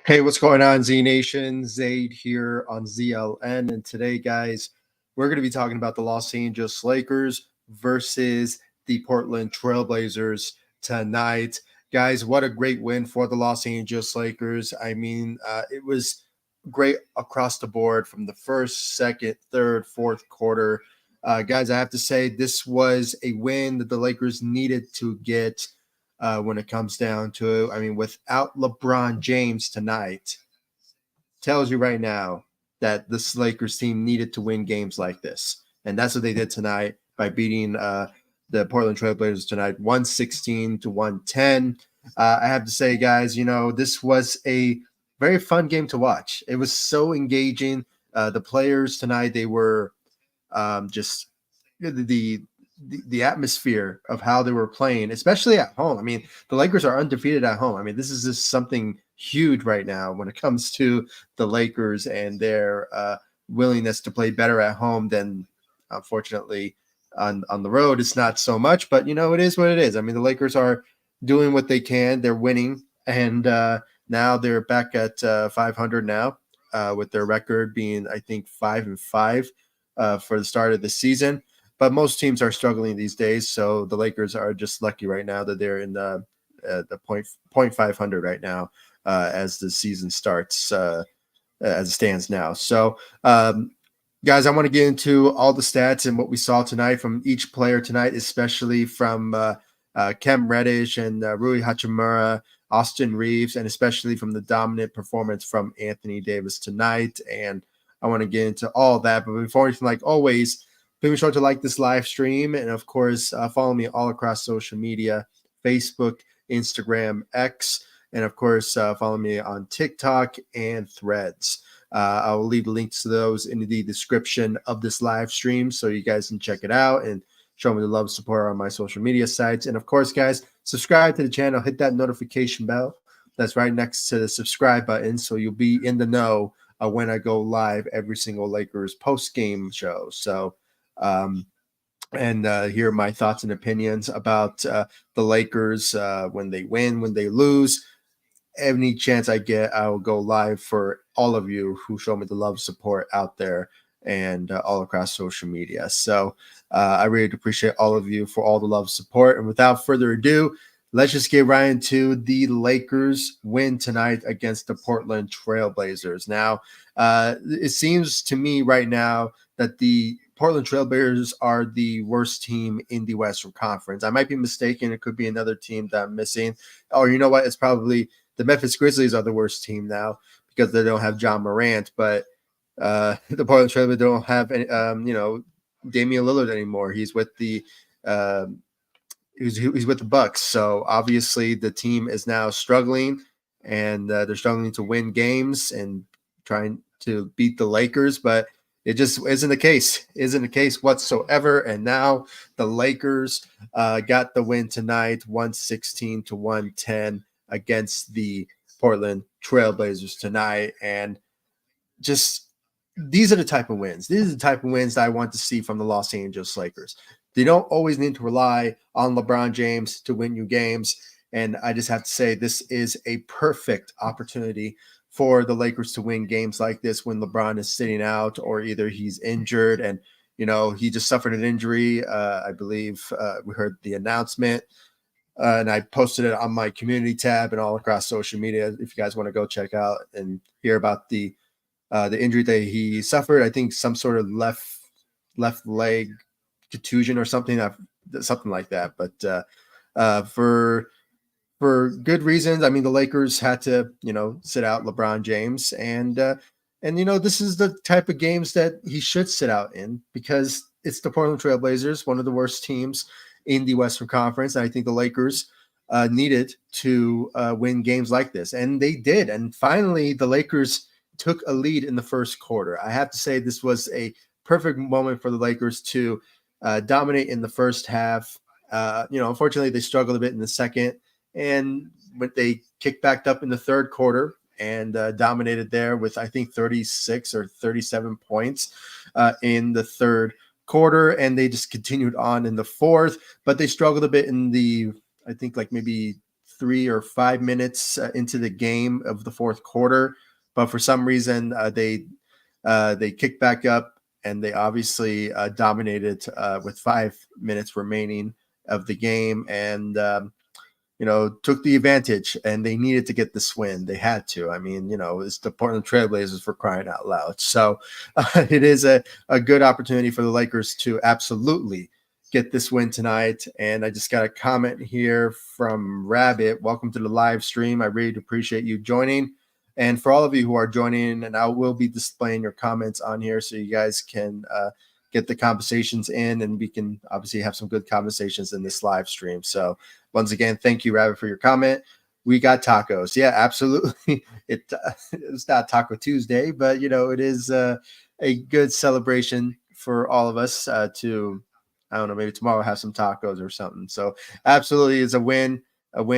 Hey, what's going on, Z Nation? Zaid here on ZLN. And today, guys, we're going to be talking about the Los Angeles Lakers versus the Portland Trailblazers tonight. Guys, what a great win for the Los Angeles Lakers. I mean, it was great across the board from the first, second, third, fourth quarter. Guys, I have to say, this was a win that the Lakers needed to get when it comes down to it. I mean, without LeBron James tonight, tells you right now that this Lakers team needed to win games like this. And that's what they did tonight by beating the Portland Trailblazers tonight, 116 to 110. I have to say, guys, this was a very fun game to watch. It was so engaging. The players tonight, they were just the atmosphere of how they were playing, especially at home. I mean, the Lakers are undefeated at home. I mean, this is just something huge right now when it comes to the Lakers and their willingness to play better at home than, unfortunately, on the road. It's not so much, but it is what it is. I mean, the Lakers are doing what they can. They're winning, and now they're back at 500 now, with their record being, I think, 5-5 for the start of the season. But most teams are struggling these days, so the Lakers are just lucky right now that they're in the point 500 right now as the season starts, as it stands now. So, guys, I want to get into all the stats and what we saw tonight from each player tonight, especially from Cam Reddish and Rui Hachimura, Austin Reaves, and especially from the dominant performance from Anthony Davis tonight. And I want to get into all that. But before anything, like always, be sure to like this live stream, and of course, follow me all across social media: Facebook, Instagram, X, and of course, follow me on TikTok and Threads. I will leave the links to those in the description of this live stream so you guys can check it out and show me the love and support on my social media sites. And of course, guys, subscribe to the channel, hit that notification bell that's right next to the subscribe button so you'll be in the know when I go live every single Lakers post-game show. So, and hear my thoughts and opinions about the Lakers when they win, when they lose. Any chance I get, I will go live for all of you who show me the love support out there and all across social media. So I really appreciate all of you for all the love support. And without further ado, let's just get right into the Lakers win tonight against the Portland Trailblazers. Now, it seems to me right now that the Portland Trailblazers are the worst team in the Western Conference. I might be mistaken. It could be another team that I'm missing. Or you know what? It's probably the Memphis Grizzlies are the worst team now because they don't have John Morant. But the Portland Trailblazers don't have any, Damian Lillard anymore. He's with the he's with the Bucks. So obviously the team is now struggling, and they're struggling to win games and trying to beat the Lakers, but it just isn't the case whatsoever. And now the Lakers got the win tonight, 116 to 110 against the Portland Trailblazers tonight. And just these are the type of wins. These are the type of wins that I want to see from the Los Angeles Lakers. They don't always need to rely on LeBron James to win you games. And I just have to say, this is a perfect opportunity for the Lakers to win games like this when LeBron is sitting out or either he's injured and, he just suffered an injury. I believe we heard the announcement and I posted it on my community tab and all across social media. If you guys want to go check out and hear about the injury that he suffered, I think some sort of left leg contusion or something like that. But for good reasons. I mean, the Lakers had to, sit out LeBron James, and this is the type of games that he should sit out in because it's the Portland Trailblazers, one of the worst teams in the Western Conference. And I think the Lakers needed to win games like this, and they did. And finally, the Lakers took a lead in the first quarter. I have to say this was a perfect moment for the Lakers to dominate in the first half. Unfortunately, they struggled a bit in the second. And when they kicked back up in the third quarter and dominated there with, I think, 36 or 37 points in the third quarter. And they just continued on in the fourth. But they struggled a bit in the, I think, like maybe 3 or 5 minutes into the game of the fourth quarter, but for some reason they kicked back up and they obviously dominated with 5 minutes remaining of the game, and took the advantage, and they needed to get this win. They had to. I mean, it's the Portland Trailblazers, for crying out loud. So it is a good opportunity for the Lakers to absolutely get this win tonight. And I just got a comment here from Rabbit. Welcome to the live stream. I really appreciate you joining. And for all of you who are joining, and I will be displaying your comments on here so you guys can get the conversations in, and we can obviously have some good conversations in this live stream. So once again, thank you, Rabbit, for your comment. We got tacos. Yeah, absolutely. It's not Taco Tuesday, but it is a good celebration for all of us to, I don't know, maybe tomorrow have some tacos or something. So absolutely, it's a win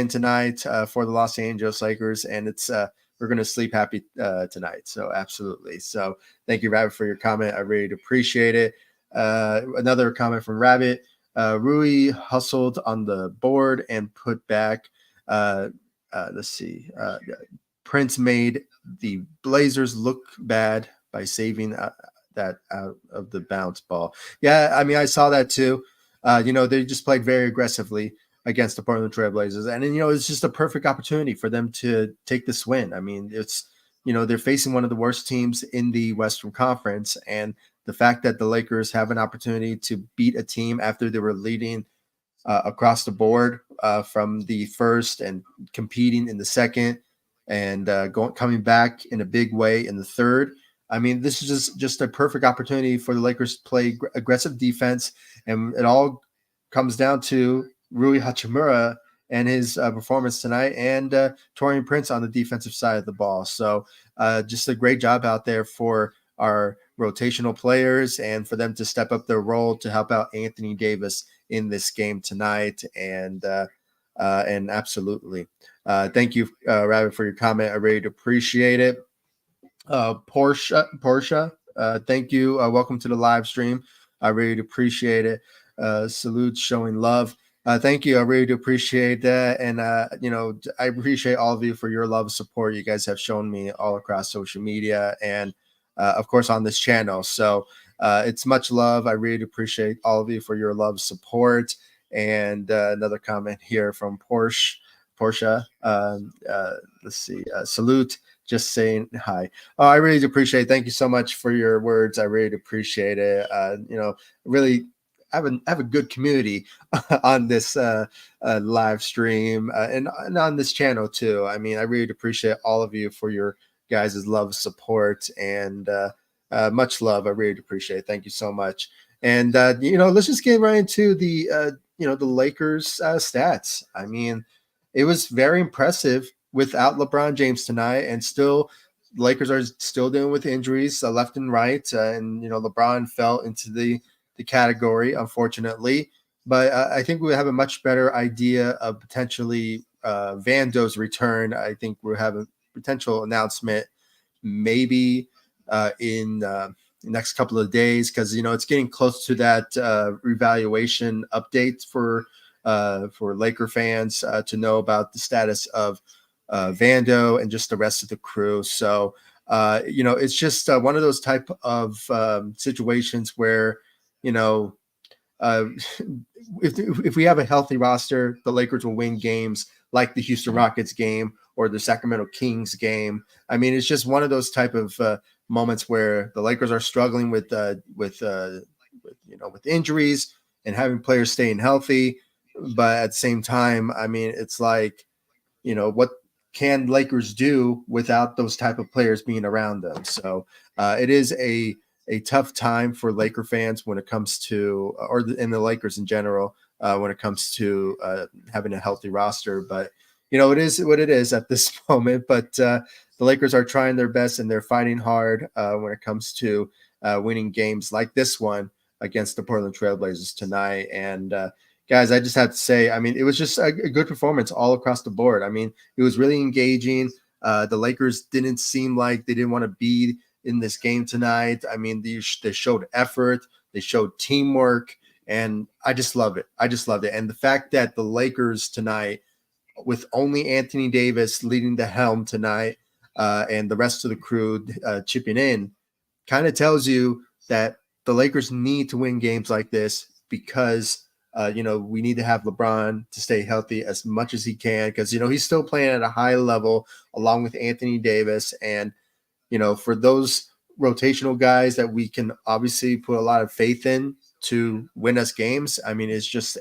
tonight for the Los Angeles Lakers, and it's we're going to sleep happy tonight. So absolutely. So thank you, Rabbit, for your comment. I really appreciate it. Another comment from Rabbit. Rui hustled on the board and put back. Let's see. Prince made the Blazers look bad by saving that out of the bounce ball. Yeah, I mean, I saw that too. They just played very aggressively against the Portland Trailblazers, and it's just a perfect opportunity for them to take this win. I mean, it's they're facing one of the worst teams in the Western Conference, and the fact that the Lakers have an opportunity to beat a team after they were leading across the board from the first and competing in the second, and coming back in a big way in the third. I mean, this is just a perfect opportunity for the Lakers to play aggressive defense, and it all comes down to Rui Hachimura and his performance tonight, and Taurean Prince on the defensive side of the ball. So just a great job out there for our rotational players, and for them to step up their role to help out Anthony Davis in this game tonight. And absolutely. Thank you, Rabbit, for your comment. I really appreciate it. Portia, thank you. Welcome to the live stream. I really appreciate it. Salute, showing love. Thank you. I really do appreciate that. And, I appreciate all of you for your love and support you guys have shown me all across social media, and, of course, on this channel. So it's much love. I really appreciate all of you for your love, support. And another comment here from Portia. Let's see. Salute. Just saying hi. Oh, I really appreciate it. Thank you so much for your words. I really appreciate it. Really have a good community on this live stream and on this channel too. I mean, I really appreciate all of you for your guys' love, support, and much love. I really appreciate it. Thank you so much. And let's just get right into the the Lakers stats. I mean, it was very impressive without LeBron James tonight, and still Lakers are still dealing with injuries left and right, and LeBron fell into the category, unfortunately. But I think we have a much better idea of potentially Vando's return. I think we'll have a potential announcement maybe in the next couple of days, because it's getting close to that revaluation update for Laker fans to know about the status of Vando and just the rest of the crew. So it's just one of those type of situations where uh, if we have a healthy roster, the Lakers will win games like the Houston Rockets game or the Sacramento Kings game. I mean, it's just one of those type of moments where the Lakers are struggling with injuries and having players staying healthy. But at the same time, I mean, it's like, what can Lakers do without those type of players being around them? So it is a tough time for Laker fans when it comes to, in the Lakers in general, when it comes to having a healthy roster. But it is what it is at this moment. But the Lakers are trying their best, and they're fighting hard when it comes to winning games like this one against the Portland Trailblazers tonight. And guys, I just have to say, I mean, it was just a good performance all across the board. I mean, it was really engaging. The Lakers didn't seem like they didn't want to be in this game tonight. I mean, they showed effort, they showed teamwork, and I just love it. I just loved it. And the fact that the Lakers tonight with only Anthony Davis leading the helm tonight, and the rest of the crew chipping in, kind of tells you that the Lakers need to win games like this because we need to have LeBron to stay healthy as much as he can, because he's still playing at a high level along with Anthony Davis. And for those rotational guys that we can obviously put a lot of faith in to win us games, I mean, it's just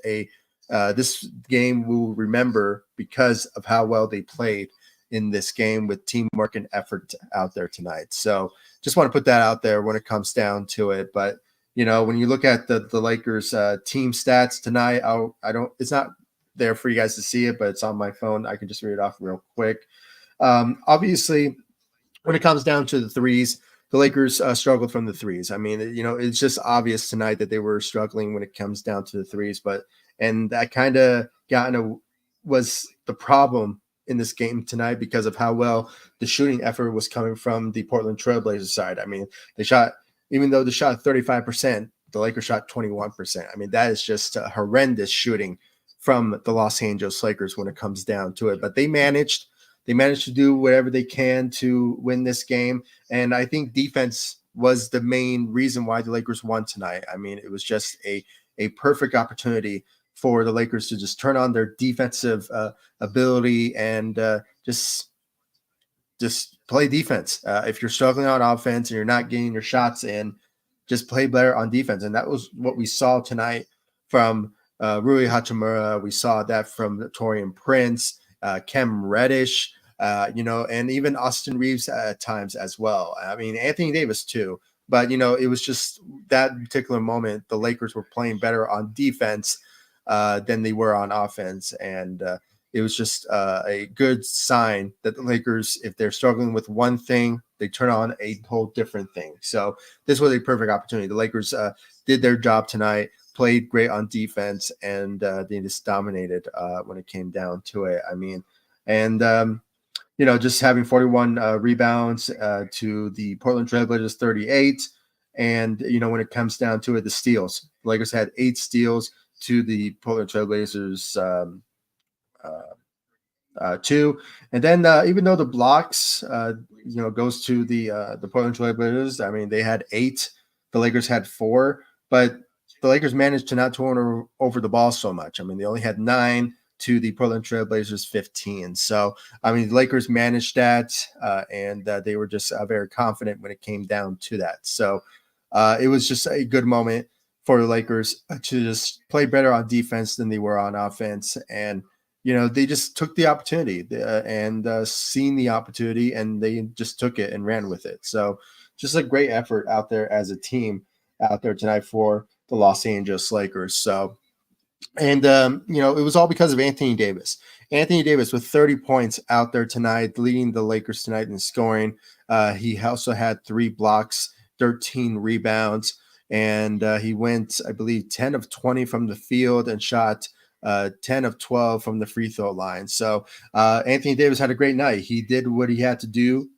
this game we'll remember because of how well they played in this game with teamwork and effort out there tonight. So just want to put that out there when it comes down to it. But when you look at the Lakers team stats tonight, it's not there for you guys to see it, but it's on my phone. I can just read it off real quick. Obviously, when it comes down to the threes, the Lakers struggled from the threes. I mean, it's just obvious tonight that they were struggling when it comes down to the threes. And that kind of was the problem in this game tonight because of how well the shooting effort was coming from the Portland Trailblazers side. I mean, even though they shot 35%, the Lakers shot 21%. I mean, that is just horrendous shooting from the Los Angeles Lakers when it comes down to it. But they managed to do whatever they can to win this game. And I think defense was the main reason why the Lakers won tonight. I mean, it was just a perfect opportunity for the Lakers to just turn on their defensive ability and just play defense. If you're struggling on offense and you're not getting your shots in, just play better on defense. And that was what we saw tonight from Rui Hachimura. We saw that from Torian Prince, Cam Reddish, and even Austin Reaves at times as well. I mean, Anthony Davis too. But, it was just that particular moment, the Lakers were playing better on defense than they were on offense. And it was just a good sign that the Lakers, if they're struggling with one thing, they turn on a whole different thing. So this was a perfect opportunity. The Lakers did their job tonight, played great on defense, and they just dominated when it came down to it. I mean, and just having 41 rebounds to the Portland Trailblazers 38. And, when it comes down to it, the steals. The Lakers had 8 steals to the Portland Trailblazers 2. And then even though the blocks, goes to the Portland Trailblazers, I mean, they had 8. The Lakers had 4. But the Lakers managed to not turn over the ball so much. I mean, they only had 9 to the Portland Trailblazers 15. So, I mean, the Lakers managed that, and they were just very confident when it came down to that. So it was just a good moment for the Lakers to just play better on defense than they were on offense. And, they just took the opportunity and seen the opportunity, and they just took it and ran with it. So just a great effort out there as a team out there tonight for the Los Angeles Lakers. So, and, it was all because of Anthony Davis. Anthony Davis with 30 points out there tonight, leading the Lakers tonight in scoring. He also had 3 blocks, 13 rebounds, and he went, I believe, 10 of 20 from the field and shot 10 of 12 from the free throw line. So Anthony Davis had a great night. He did what he had to do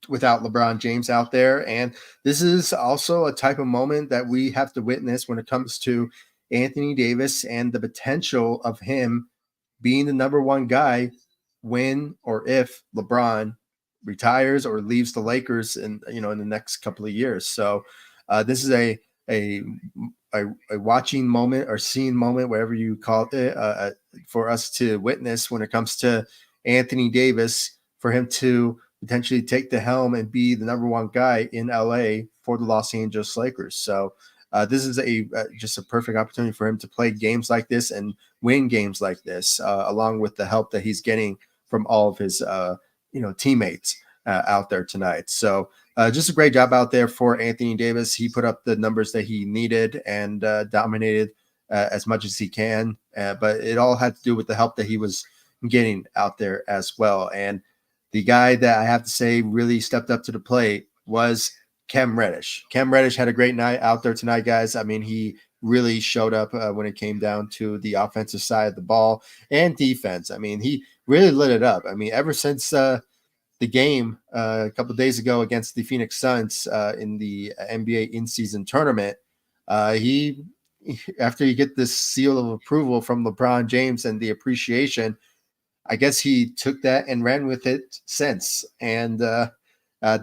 without LeBron James out there. And this is also a type of moment that we have to witness when it comes to Anthony Davis and the potential of him being the number one guy when or if LeBron retires or leaves the Lakers in the next couple of years. So this is a watching moment or seeing moment, whatever you call it, for us to witness when it comes to Anthony Davis, for him to potentially take the helm and be the number one guy in LA for the Los Angeles Lakers. So this is just a perfect opportunity for him to play games like this and win games like this, along with the help that he's getting from all of his teammates out there tonight. So just a great job out there for Anthony Davis. He put up the numbers that he needed and dominated as much as he can. But it all had to do with the help that he was getting out there as well. And the guy that I have to say really stepped up to the plate was Cam Reddish. Cam Reddish had a great night out there tonight, guys. I mean, he really showed up when it came down to the offensive side of the ball and defense. I mean, he really lit it up. I mean, ever since the game a couple of days ago against the Phoenix Suns in the NBA in-season tournament, after you get this seal of approval from LeBron James and the appreciation, I guess he took that and ran with it since. And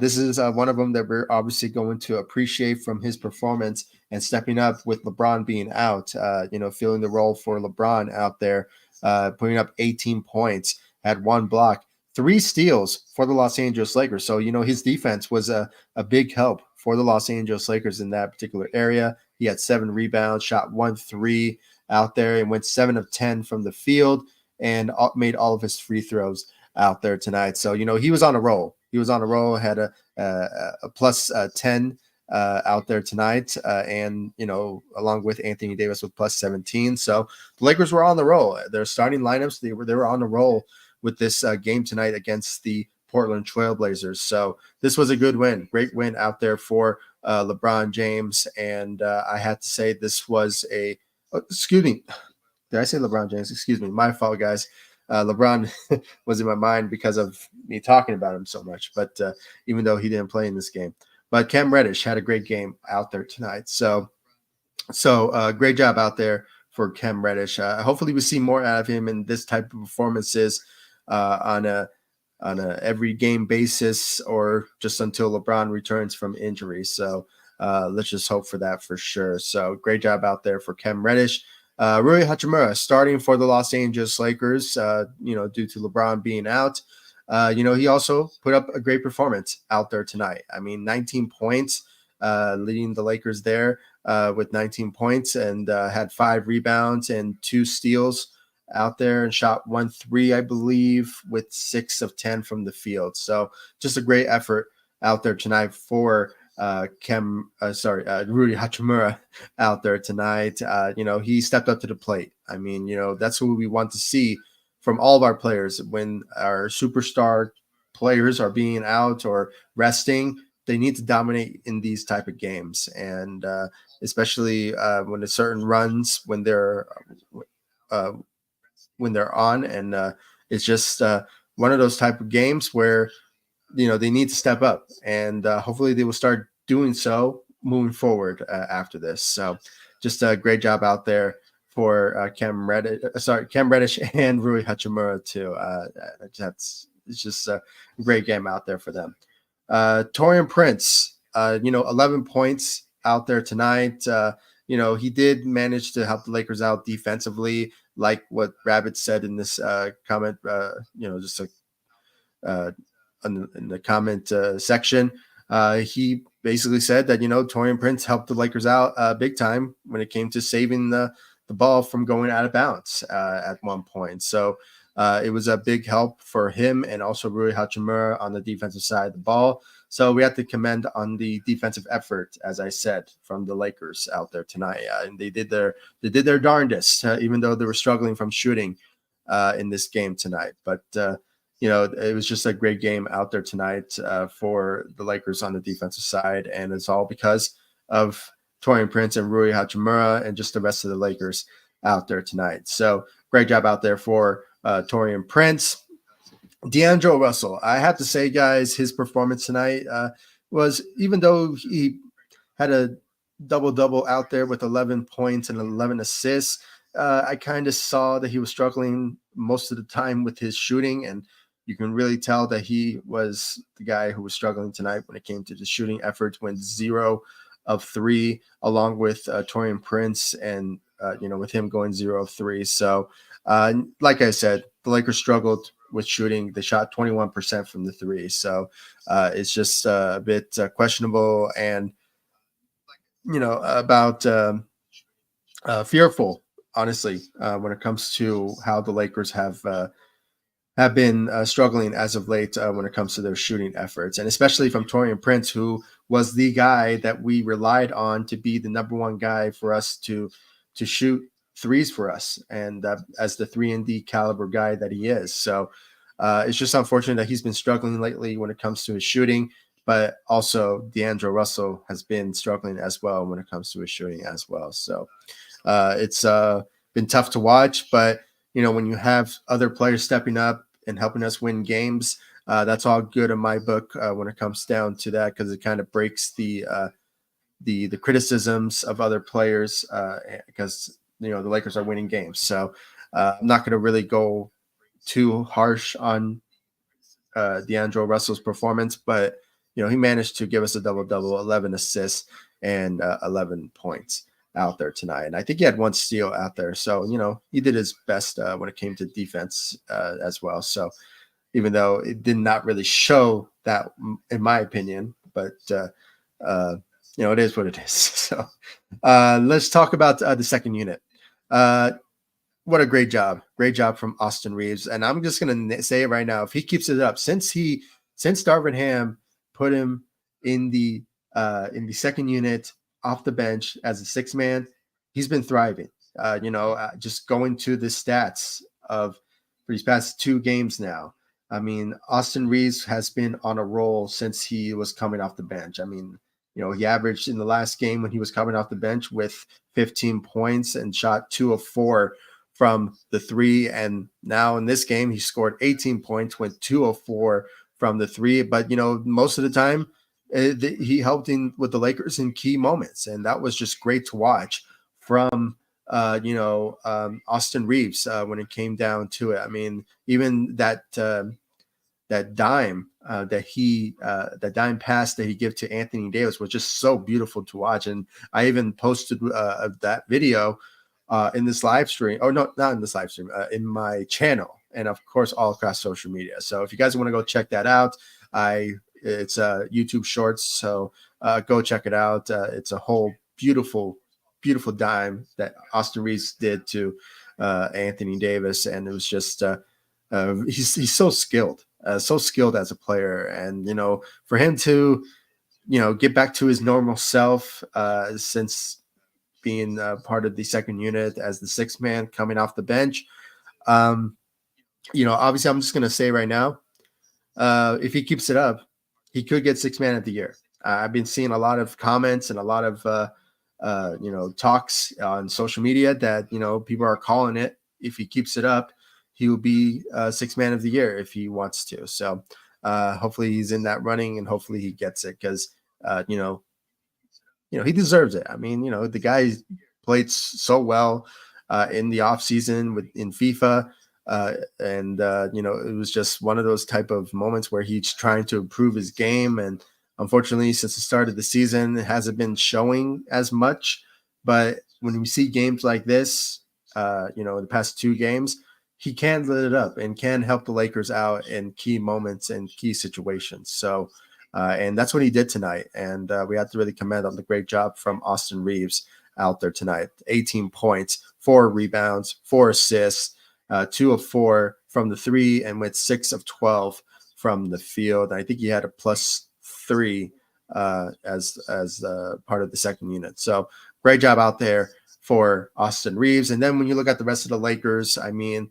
this is one of them that we're obviously going to appreciate from his performance and stepping up with LeBron being out, filling the role for LeBron out there, putting up 18 points, had one block, three steals for the Los Angeles Lakers. So, his defense was a big help for the Los Angeles Lakers in that particular area. He had 7 rebounds, shot 1 3 out there, and went 7 of 10 from the field, and made all of his free throws out there tonight. So, he was on a roll. He was on a roll, had a plus 10 out there tonight, and, along with Anthony Davis with plus 17. So the Lakers were on the roll. Their starting lineups, they were on the roll with this game tonight against the Portland Trailblazers. So this was a good win, great win out there for LeBron James. And I had to say this was excuse me. Did I say LeBron James? Excuse me. My fault, guys. LeBron was in my mind because of me talking about him so much, but even though he didn't play in this game. But Cam Reddish had a great game out there tonight. So great job out there for Cam Reddish. Hopefully we see more out of him in this type of performances on a every game basis, or just until LeBron returns from injury. So let's just hope for that for sure. So great job out there for Cam Reddish. Rui Hachimura starting for the Los Angeles Lakers, due to LeBron being out. He also put up a great performance out there tonight. I mean, 19 points, leading the Lakers there with 19 points, and had 5 rebounds and 2 steals out there, and shot 1 3, I believe, with 6 of 10 from the field. So just a great effort out there tonight for Rui Hachimura out there tonight. He stepped up to the plate. I mean, that's what we want to see from all of our players. When our superstar players are being out or resting, they need to dominate in these type of games. And especially when there's certain runs when they're on, and it's just one of those type of games where they need to step up, and hopefully they will start doing so moving forward after this. So just a great job out there for Cam Reddish and Rui Hachimura too. It's just a great game out there for them. Taurean Prince, 11 points out there tonight. He did manage to help the Lakers out defensively, like what Rabbit said in this comment, just in the comment section. He basically said that, Taurean Prince helped the Lakers out big time when it came to saving the ball from going out of bounds at one point. So it was a big help for him, and also Rui Hachimura on the defensive side of the ball. So we have to commend on the defensive effort, as I said, from the Lakers out there tonight. And they did their darndest, even though they were struggling from shooting in this game tonight. But it was just a great game out there tonight for the Lakers on the defensive side, and it's all because of Taurean Prince and Rui Hachimura and just the rest of the Lakers out there tonight. So great job out there for Taurean Prince. D'Angelo Russell, I have to say, guys, his performance tonight was, even though he had a double-double out there with 11 points and 11 assists, I kind of saw that he was struggling most of the time with his shooting, and you can really tell that he was the guy who was struggling tonight when it came to the shooting efforts. Went 0 of 3, along with Taurean Prince, and with him going 0 of 3. So, like I said, the Lakers struggled with shooting. They shot 21% from the 3. So it's just a bit questionable, and about fearful, honestly, when it comes to how the Lakers have been struggling as of late when it comes to their shooting efforts, and especially from Taurean Prince, who was the guy that we relied on to be the number one guy for us to shoot threes for us, and as the 3-and-D caliber guy that he is. So it's just unfortunate that he's been struggling lately when it comes to his shooting, but also D'Angelo Russell has been struggling as well when it comes to his shooting as well. So it's been tough to watch, but when you have other players stepping up and helping us win games, that's all good in my book when it comes down to that, because it kind of breaks the criticisms of other players, because the Lakers are winning games. So I'm not going to really go too harsh on D'Angelo Russell's performance, but he managed to give us a double-double, 11 assists and 11 points out there tonight. And I think he had one steal out there. So, he did his best when it came to defense as well. So even though it did not really show that, in my opinion, but it is what it is. So let's talk about the second unit. What a great job from Austin Reaves. And I'm just gonna say it right now, if he keeps it up, since Darvin Ham put him in the second unit off the bench as a sixth man, he's been thriving. Just going to the stats of for these past 2 games now. I mean, Austin Reaves has been on a roll since he was coming off the bench. I mean, he averaged in the last game when he was coming off the bench with 15 points and shot 2 of 4 from the 3. And now in this game, he scored 18 points, went 2 of 4 from the 3. But, most of the time, he helped in with the Lakers in key moments. And that was just great to watch from, Austin Reaves when it came down to it. I mean, even that dime that dime pass that he gave to Anthony Davis was just so beautiful to watch. And I even posted that video in this live stream, or no, not in this live stream, in my channel, and of course all across social media. So if you guys want to go check that out, it's YouTube Shorts, so go check it out. It's a whole beautiful dime that Austin Reaves did to Anthony Davis, and it was just he's so skilled as a player, and for him to get back to his normal self since being part of the second unit as the sixth man coming off the bench. Obviously I'm just going to say right now, if he keeps it up, he could get sixth man of the year. I've been seeing a lot of comments and a lot of talks on social media that people are calling it. If he keeps it up, he will be sixth man of the year if he wants to. So hopefully he's in that running, and hopefully he gets it, because he deserves it. I mean, the guy played so well in the off season in FIFA. And it was just one of those type of moments where he's trying to improve his game. And unfortunately, since the start of the season, it hasn't been showing as much. But when we see games like this, in the past 2 games, he can lit it up and can help the Lakers out in key moments and key situations. So, and that's what he did tonight. And we have to really commend on the great job from Austin Reaves out there tonight. 18 points, 4 rebounds, 4 assists, 2 of 4 from the 3, and went 6 of 12 from the field. I think he had a +3 as part of the second unit. So great job out there for Austin Reaves. And then when you look at the rest of the Lakers, I mean,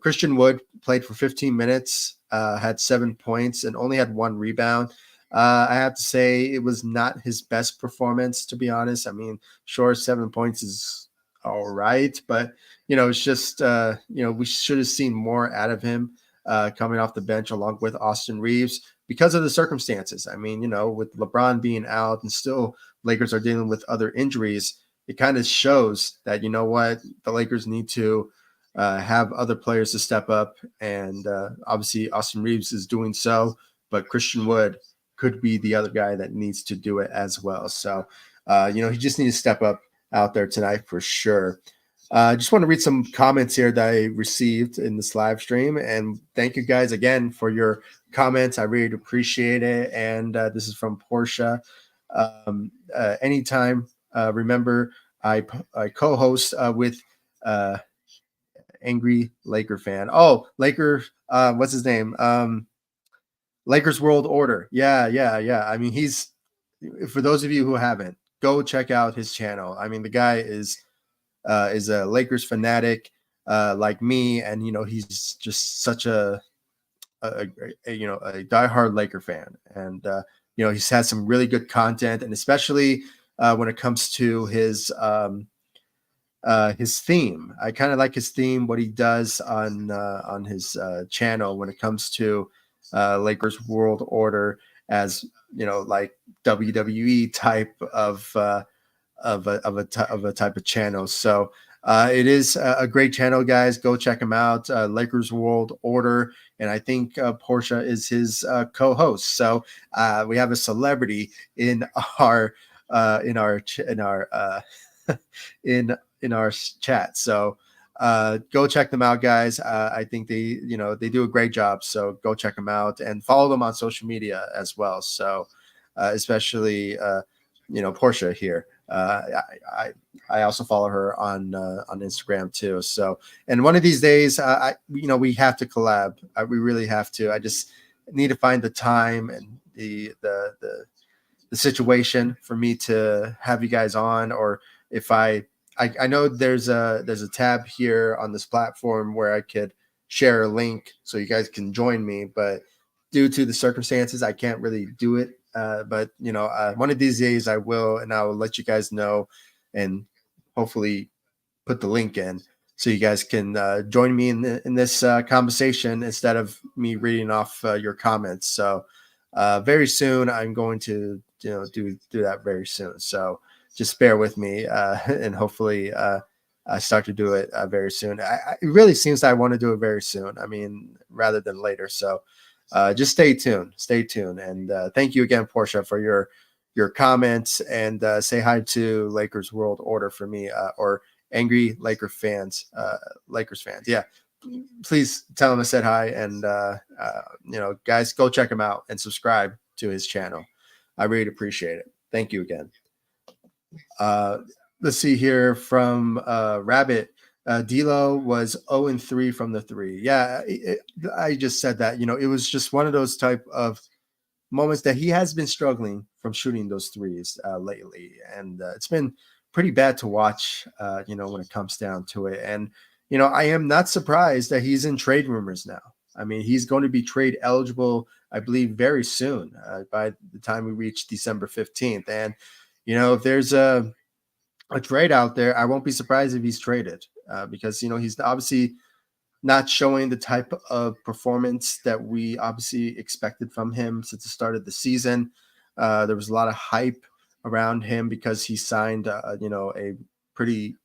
Christian Wood played for 15 minutes, had 7 points, and only had 1 rebound. I have to say it was not his best performance, to be honest. I mean, sure, 7 points is all right, but it's just we should have seen more out of him coming off the bench along with Austin Reaves because of the circumstances. I mean, with LeBron being out and still Lakers are dealing with other injuries, it kind of shows that the Lakers need to have other players to step up, and obviously Austin Reaves is doing so, but Christian Wood could be the other guy that needs to do it as well. So he just needs to step up out there tonight for sure. I just want to read some comments here that I received in this live stream, and thank you guys again for your comments. I really appreciate it. And this is from Portia. Anytime, remember, I co-host with Angry Laker fan. Oh, Laker, what's his name? Lakers World Order. Yeah. I mean, for those of you who haven't, go check out his channel. I mean, the guy is a Lakers fanatic like me, and he's just such a diehard Laker fan, and he's had some really good content, and especially when it comes to his theme. I kind of like his theme, what he does on his channel when it comes to Lakers World Order, as like WWE type of a type of channel. So It is a great channel, guys. Go check him out. Lakers World Order, and I think Portia is his co-host. So we have a celebrity in our in our chat. So go check them out, guys. I think they do a great job. So go check them out and follow them on social media as well. So especially Portia here. I also follow her on Instagram too. So, and one of these days, we have to collab. We really have to. I just need to find the time and the situation for me to have you guys on, or if I know there's a tab here on this platform where I could share a link so you guys can join me, but due to the circumstances, I can't really do it. But one of these days I will, and I will let you guys know, and hopefully put the link in so you guys can join me in this conversation instead of me reading off your comments. So very soon I'm going to do that very soon. So just bear with me, and hopefully I start to do it very soon. It really seems that I want to do it very soon. I mean, rather than later. So just stay tuned. Stay tuned. And thank you again, Portia, for your comments, and say hi to Lakers World Order for me, or angry Lakers fans. Yeah, please tell him I said hi, and guys, go check him out and subscribe to his channel. I really appreciate it. Thank you again. Let's see here from Rabbit. D'Lo was 0-3 from the three. Yeah, I just said that. It was just one of those type of moments that he has been struggling from shooting those threes lately, and it's been pretty bad to watch. When it comes down to it, and I am not surprised that he's in trade rumors now. I mean, he's going to be trade eligible, I believe, very soon, by the time we reach December 15th. And if there's a trade out there, I won't be surprised if he's traded, because he's obviously not showing the type of performance that we obviously expected from him since the start of the season. There was a lot of hype around him because he signed a pretty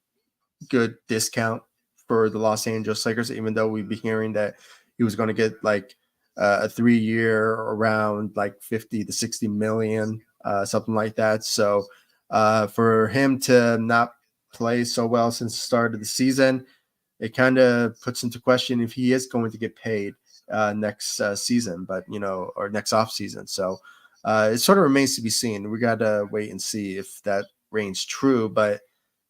good discount for the Los Angeles Lakers, even though we'd be hearing that he was going to get like a 3-year around like 50 to 60 million, something like that. So for him to not play so well since the start of the season, it kind of puts into question if he is going to get paid next season, or next off season. So it sort of remains to be seen. We got to wait and see if that reigns true. But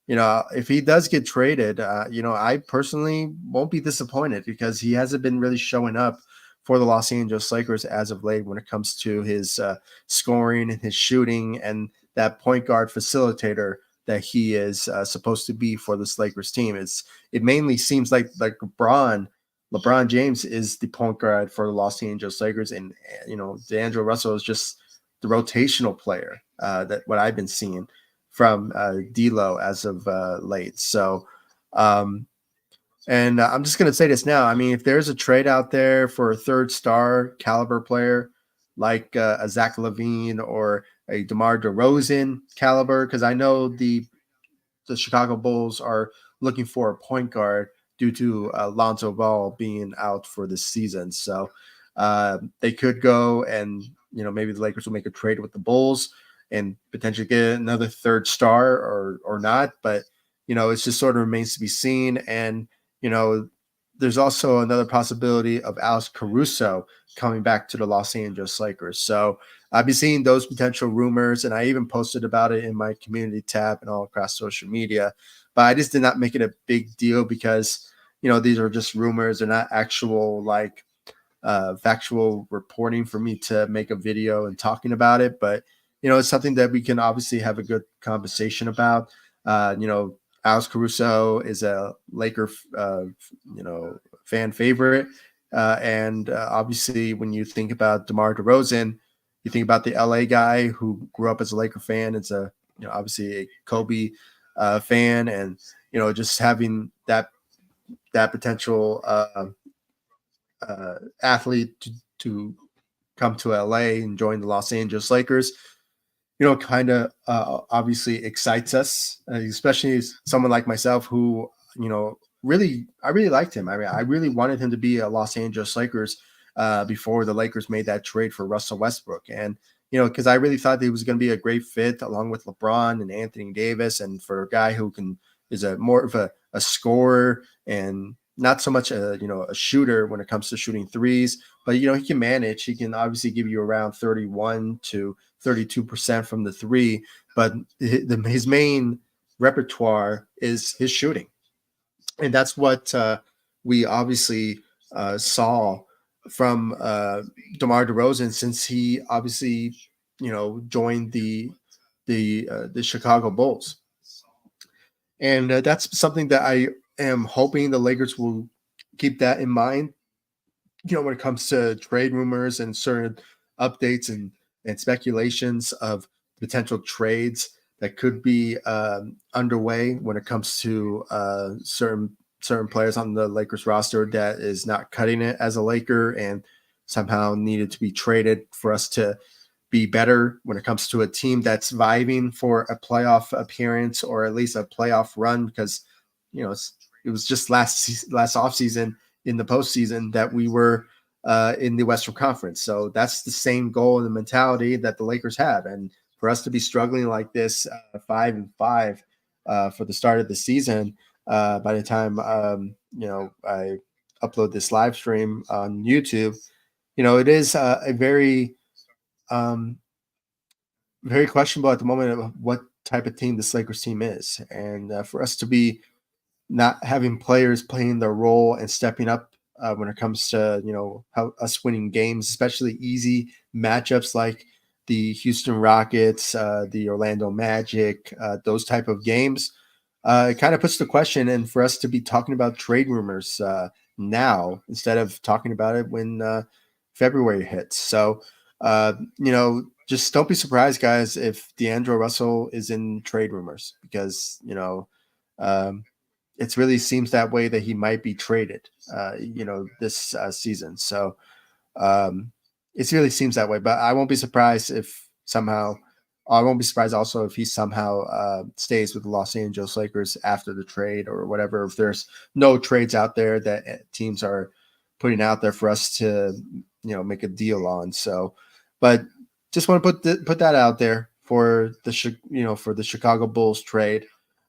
if he does get traded, I personally won't be disappointed, because he hasn't been really showing up for the Los Angeles Lakers as of late when it comes to his scoring and his shooting and that point guard facilitator that he is supposed to be for this Lakers team. It mainly seems like LeBron James is the point guard for the Los Angeles Lakers, and D'Angelo Russell is just the rotational player, that what I've been seeing from D'Lo as of late. So, and I'm just going to say this now. I mean, if there's a trade out there for a third star caliber player like a Zach LaVine or a DeMar DeRozan caliber, because I know the Chicago Bulls are looking for a point guard due to Lonzo Ball being out for this season. So they could go and, maybe the Lakers will make a trade with the Bulls and potentially get another third star or not. But, it's just sort of remains to be seen. And, there's also another possibility of Alex Caruso coming back to the Los Angeles Lakers. So I've been seeing those potential rumors, and I even posted about it in my community tab and all across social media. But I just did not make it a big deal because, these are just rumors. They're not actual factual reporting for me to make a video and talking about it. But, it's something that we can obviously have a good conversation about. Alex Caruso is a Laker, fan favorite. And obviously, when you think about DeMar DeRozan, you think about the LA guy who grew up as a Laker fan. It's obviously a Kobe fan, and just having that potential athlete to come to LA and join the Los Angeles Lakers, kind of obviously excites us, especially someone like myself who I really liked him. I mean, I really wanted him to be a Los Angeles Lakers before the Lakers made that trade for Russell Westbrook. And, because I really thought that he was going to be a great fit along with LeBron and Anthony Davis. And for a guy who is a more of a scorer and not so much a shooter when it comes to shooting threes, but, he can manage. He can obviously give you around 31 to 32% from the three, but his main repertoire is his shooting. And that's what we obviously saw from DeMar DeRozan, since he obviously, joined the Chicago Bulls. And that's something that I am hoping the Lakers will keep that in mind, when it comes to trade rumors and certain updates and speculations of potential trades that could be underway when it comes to certain players on the Lakers roster that is not cutting it as a Laker and somehow needed to be traded for us to be better when it comes to a team that's vying for a playoff appearance or at least a playoff run, because it was just last offseason in the postseason that we were in the Western Conference. So that's the same goal and the mentality that the Lakers have. And for us to be struggling like this 5-5 for the start of the season, by the time I upload this live stream on YouTube, it is a very questionable at the moment of what type of team this Lakers team is. And for us to be not having players playing their role and stepping up when it comes to how us winning games, especially easy matchups like the Houston Rockets, the Orlando Magic, those type of games, it kind of puts the question. And for us to be talking about trade rumors now instead of talking about it when February hits. So just don't be surprised, guys, if D'Angelo Russell is in trade rumors, because it really seems that way that he might be traded, this season. So it really seems that way. But I won't be surprised if somehow. I won't be surprised also if he somehow stays with the Los Angeles Lakers after the trade or whatever. If there's no trades out there that teams are putting out there for us to make a deal on. So, but just want to put that out there for the Chicago Bulls trade.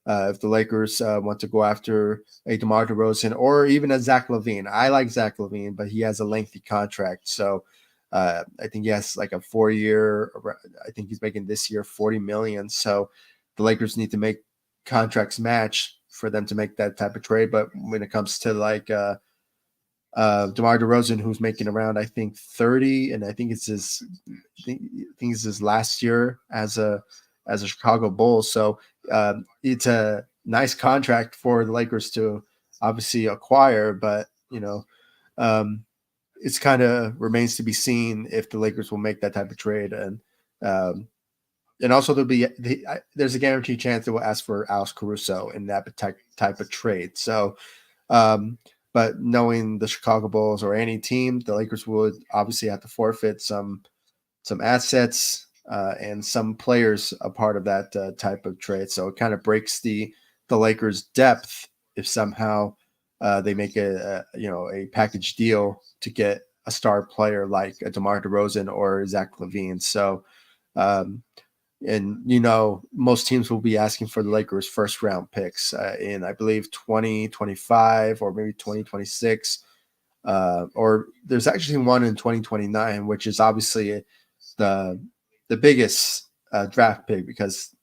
If the Lakers want to go after a DeMar DeRozan or even a Zach LaVine. I like Zach LaVine, but he has a lengthy contract. So I think he has like a 4-year, I think he's making this year $40 million. So the Lakers need to make contracts match for them to make that type of trade. But when it comes to like DeMar DeRozan, who's making around, I think 30, and I think it's his last year as a Chicago Bull. So it's a nice contract for the Lakers to obviously acquire, but it's kind of remains to be seen if the Lakers will make that type of trade. And also there's a guaranteed chance they will ask for Alex Caruso in that type of trade. So, but knowing the Chicago Bulls or any team, the Lakers would obviously have to forfeit some assets and some players a part of that type of trade. So it kind of breaks the Lakers' depth if somehow they make a package deal to get a star player like a DeMar DeRozan or Zach LaVine. So, and most teams will be asking for the Lakers' first round picks in, I believe, 2025 or maybe 2026. Or there's actually one in 2029, which is obviously the biggest draft pick, because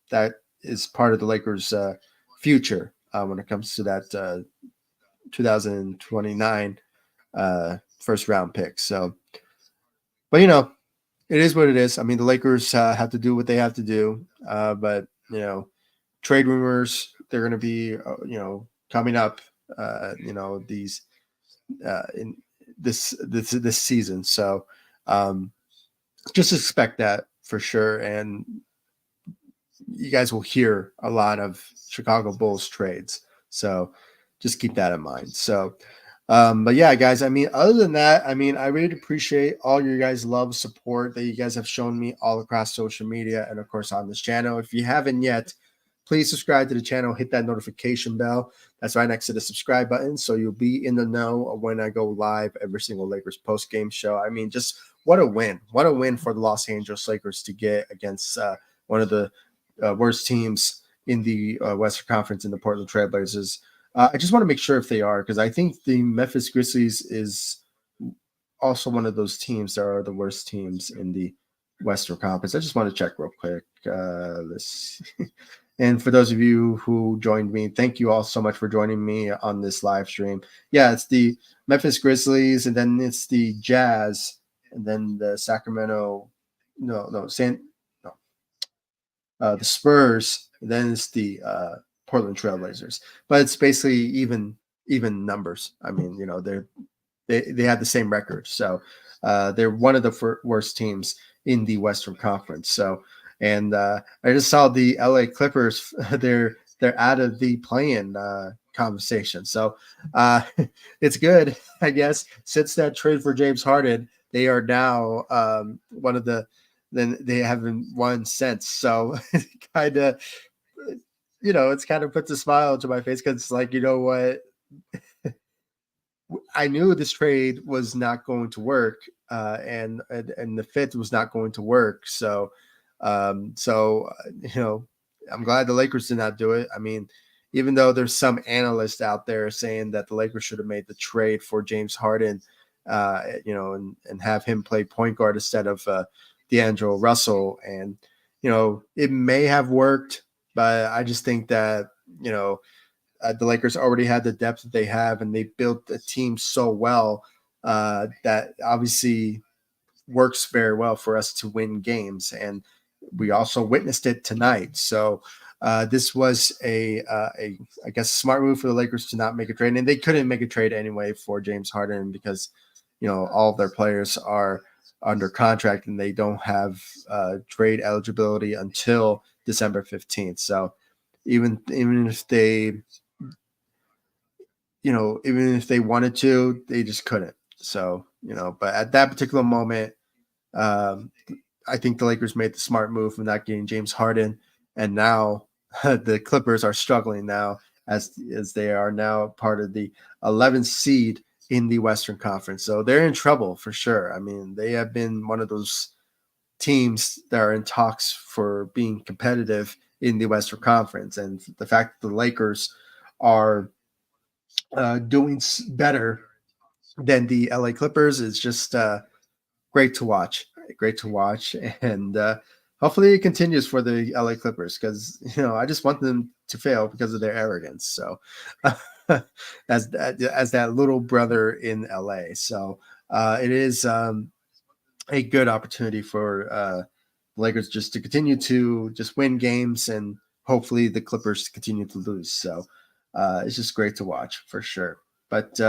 that is part of the Lakers' future when it comes to that 2029 first round pick. So, but it is what it is. I mean, the Lakers have to do what they have to do. But trade rumors, they're going to be coming up. These in this season. So just expect that for sure, and you guys will hear a lot of Chicago Bulls trades. So just keep that in mind. So, but yeah, guys, I mean, other than that, I mean, I really appreciate all your guys' love, support that you guys have shown me all across social media and, of course, on this channel. If you haven't yet, please subscribe to the channel, hit that notification bell. That's right next to the subscribe button, so you'll be in the know of when I go live every single Lakers post-game show. I mean, just what a win. What a win for the Los Angeles Lakers to get against one of the worst teams in the Western Conference in the Portland Trailblazers. I just want to make sure if they are, because I think the Memphis Grizzlies is also one of those teams that are the worst teams in the Western Conference. I just want to check real quick. Let's see. And for those of you who joined me, thank you all so much for joining me on this live stream. Yeah, it's the Memphis Grizzlies, and then it's the Jazz, and then the Sacramento, the Spurs, and then it's the Portland Trailblazers. But it's basically even numbers. I mean, they have the same record, so they're one of the worst teams in the Western Conference. So. And I just saw the LA Clippers. They're out of the play-in conversation. So it's good, I guess. Since that trade for James Harden, they are now one of the. Then they haven't won since. So kind of, it's kind of puts a smile to my face because it's like, you know what, I knew this trade was not going to work, and the fit was not going to work. So. I'm glad the Lakers did not do it. I mean, even though there's some analysts out there saying that the Lakers should have made the trade for James Harden, and have him play point guard instead of D'Angelo Russell. And, it may have worked, but I just think that, the Lakers already had the depth that they have, and they built the team so well that obviously works very well for us to win games. And we also witnessed it tonight. So this was I guess, smart move for the Lakers to not make a trade. And they couldn't make a trade anyway for James Harden because, all of their players are under contract and they don't have trade eligibility until December 15th. So even if they, even if they wanted to, they just couldn't. So, but at that particular moment, I think the Lakers made the smart move of not getting James Harden, and now the Clippers are struggling now as they are now part of the 11th seed in the Western Conference. So they're in trouble for sure. I mean, they have been one of those teams that are in talks for being competitive in the Western Conference, and the fact that the Lakers are doing better than the LA Clippers is just great to watch. Great to watch, and hopefully it continues for the LA Clippers because I just want them to fail because of their arrogance. So, as that little brother in LA, so it is a good opportunity for Lakers just to continue to just win games, and hopefully the Clippers continue to lose. So it's just great to watch for sure. But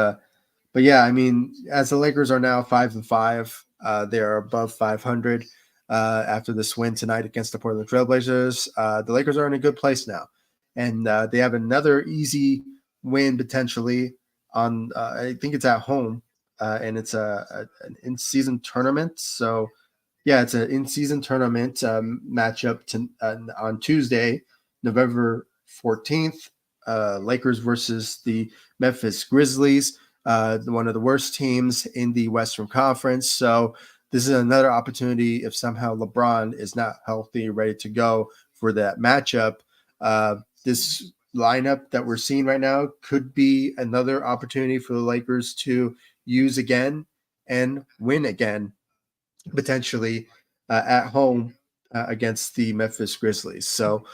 yeah, I mean, as the Lakers are now 5-5. They are above 500 after this win tonight against the Portland Trailblazers. The Lakers are in a good place now, and they have another easy win potentially on. I think it's at home, and it's an in-season tournament. So, yeah, it's an in-season tournament matchup on Tuesday, November 14th. Lakers versus the Memphis Grizzlies. One of the worst teams in the Western Conference. So this is another opportunity if somehow LeBron is not healthy, ready to go for that matchup. This lineup that we're seeing right now could be another opportunity for the Lakers to use again and win again, potentially at home against the Memphis Grizzlies. So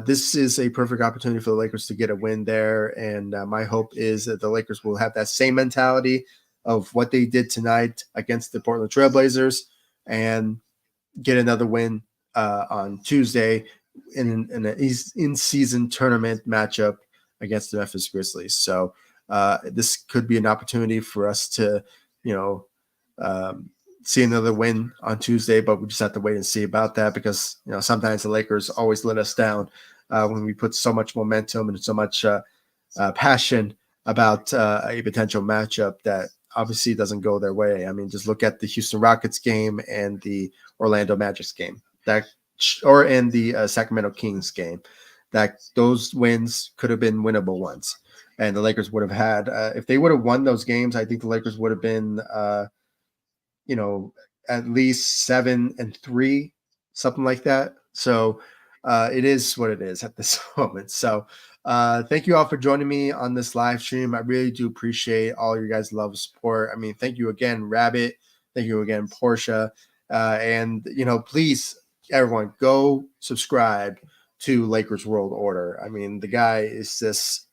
this is a perfect opportunity for the Lakers to get a win there. And my hope is that the Lakers will have that same mentality of what they did tonight against the Portland Trailblazers and get another win on Tuesday in an in-season tournament matchup against the Memphis Grizzlies. So this could be an opportunity for us to, see another win on Tuesday, but we just have to wait and see about that because, sometimes the Lakers always let us down when we put so much momentum and so much passion about a potential matchup that obviously doesn't go their way. I mean, just look at the Houston Rockets game and the Orlando Magic's game and the Sacramento Kings game. that those wins could have been winnable ones. And the Lakers would have had, if they would have won those games, I think the Lakers would have been, you know, at least 7-3, something like that. So it is what it is at this moment. So thank you all for joining me on this live stream. I really do appreciate all your guys' love and support. I mean, thank you again, Rabbit. Thank you again, Portia. And, please, everyone, go subscribe to Lakers World Order. I mean, the guy is just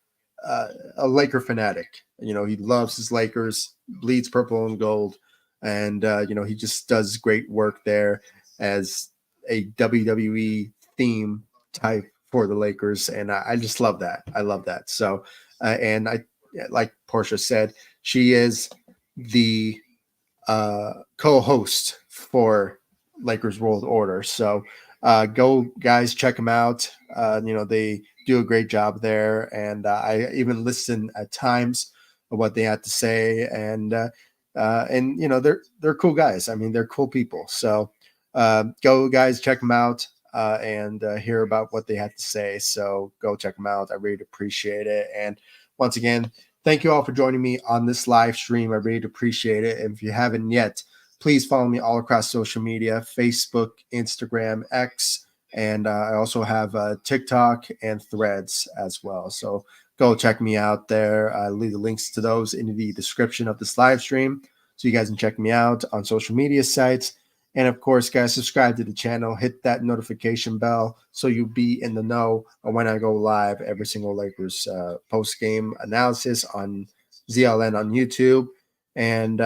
a Laker fanatic. He loves his Lakers, bleeds purple and gold. And, he just does great work there as a WWE theme type for the Lakers. And I just love that. I love that. So, and like Portia said, she is the co-host for Lakers World Order. So go guys, check them out. They do a great job there. And I even listen at times of what they had to say. And they're cool guys. I mean, they're cool people. So go guys, check them out and hear about what they had to say. So go check them out. I really appreciate it. And once again, thank you all for joining me on this live stream. I really appreciate it. And if you haven't yet, please follow me all across social media, Facebook, Instagram, X, and I also have TikTok and Threads as well. So go check me out there. I'll leave the links to those in the description of this live stream so you guys can check me out on social media sites. And of course, guys, subscribe to the channel, hit that notification bell so you'll be in the know of when I go live every single Lakers post-game analysis on ZLN on YouTube. And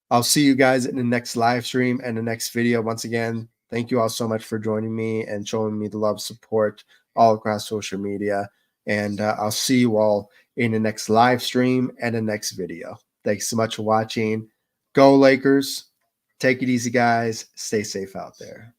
I'll see you guys in the next live stream and the next video. Once again, thank you all so much for joining me and showing me the love support all across social media. And I'll see you all in the next live stream and the next video. Thanks so much for watching. Go Lakers. Take it easy, guys. Stay safe out there.